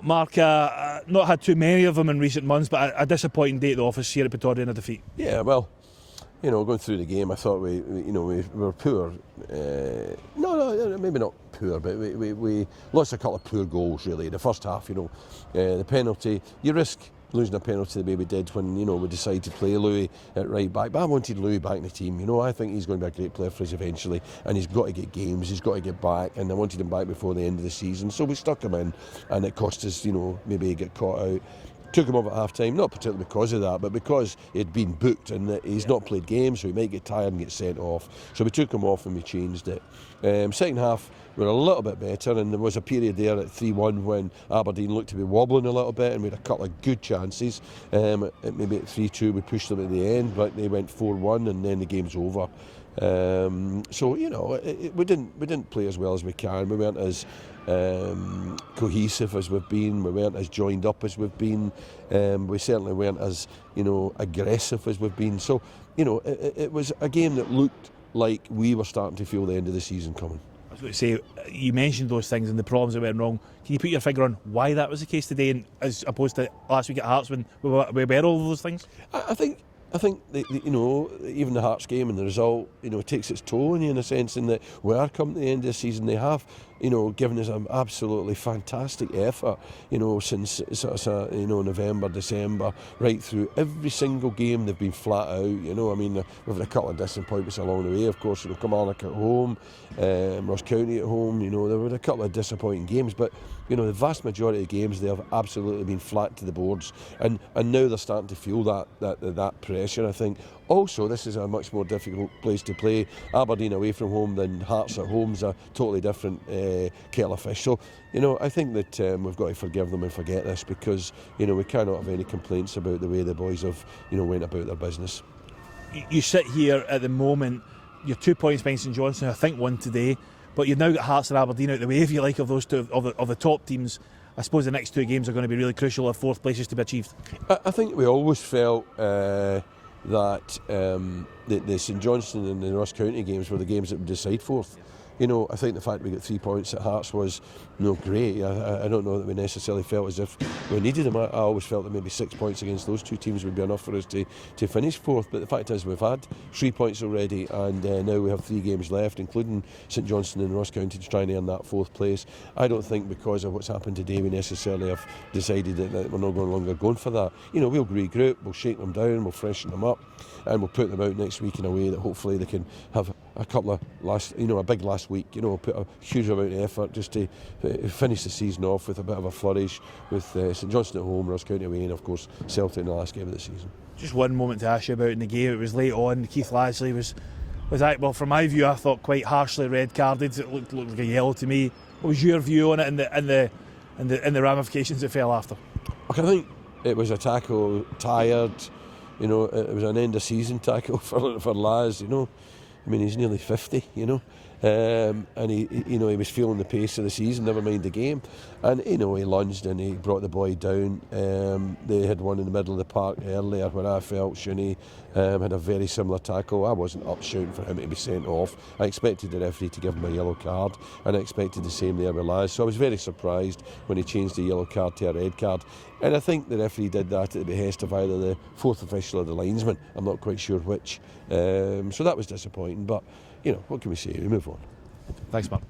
Mark, not had too many of them in recent months, but a disappointing day at the office here at Pittodrie in a defeat. Yeah, well, going through the game, I thought we were poor. No, maybe not poor, but we lost a couple of poor goals really in the first half. The penalty, you risk losing a penalty the way we did when we decided to play Louis at right back. But I wanted Louis back in the team. I think he's going to be a great player for us eventually, and he's got to get games, he's got to get back, and I wanted him back before the end of the season. So we stuck him in, and it cost us, maybe he get caught out. Took him off at half time, not particularly because of that, but because he'd been booked and that he's not played games, so he might get tired and get sent off. So we took him off and we changed it. Second half, we were a little bit better, and there was a period there at 3-1 when Aberdeen looked to be wobbling a little bit, and we had a couple of good chances. Maybe at 3-2 we pushed them at the end, but they went 4-1 and then the game's over. We didn't play as well as we can. We weren't as cohesive as we've been. We weren't as joined up as we've been. We certainly weren't as aggressive as we've been. So it was a game that looked like we were starting to feel the end of the season coming. I was going to say, you mentioned those things and the problems that went wrong. Can you put your finger on why that was the case today, and as opposed to last week at Hearts when we were all of those things? I think even the Hearts game and the result, takes its toll on you in a sense, in that we are coming to the end of the season. They have, given us an absolutely fantastic effort, since November, December, right through every single game they've been flat out. We've had a couple of disappointments along the way, of course. Kilmarnock at home, Ross County at home. There were a couple of disappointing games, but the vast majority of games they have absolutely been flat to the boards, and now they're starting to feel that pressure, I think. Also, this is a much more difficult place to play. Aberdeen away from home than Hearts at home is a totally different kettle of fish. So, I think that we've got to forgive them and forget this, because, we cannot have any complaints about the way the boys have, went about their business. You sit here at the moment, you're 2 points behind St Johnstone, I think one today, but you've now got Hearts and Aberdeen out the way, if you like, of those two, of the top teams. I suppose the next two games are going to be really crucial if fourth place is to be achieved. I think we always felt that the St Johnstone and the Ross County games were the games that would decide fourth. I think the fact we got 3 points at Hearts was great. I don't know that we necessarily felt as if we needed them. I always felt that maybe 6 points against those two teams would be enough for us to finish fourth. But the fact is we've had 3 points already, and now we have 3 games left, including St Johnstone and Ross County, to try and earn that fourth place. I don't think because of what's happened today we necessarily have decided that we're no longer going for that. We'll regroup, we'll shake them down, we'll freshen them up, and we'll put them out next week in a way that hopefully they can have a couple of a big last week, put a huge amount of effort just to finish the season off with a bit of a flourish, with St Johnstone at home, Ross County away, and of course Celtic in the last game of the season. Just one moment to ask you about in the game. It was late on. Keith Lasley was well, from my view, I thought quite harshly red carded. It looked like a yellow to me. What was your view on it and the ramifications it fell after? I think it was a tackle tired. It was an end of season tackle for Laz. He's nearly 50, and he was feeling the pace of the season, never mind the game. And, he lunged and he brought the boy down. They had one in the middle of the park earlier when I felt Shinnie had a very similar tackle. I wasn't up shouting for him to be sent off. I expected the referee to give him a yellow card, and I expected the same there with Laz. So I was very surprised when he changed the yellow card to a red card. And I think the referee did that at the behest of either the fourth official or the linesman. I'm not quite sure which. So that was disappointing, but what can we say? We move on. Thanks, Mark.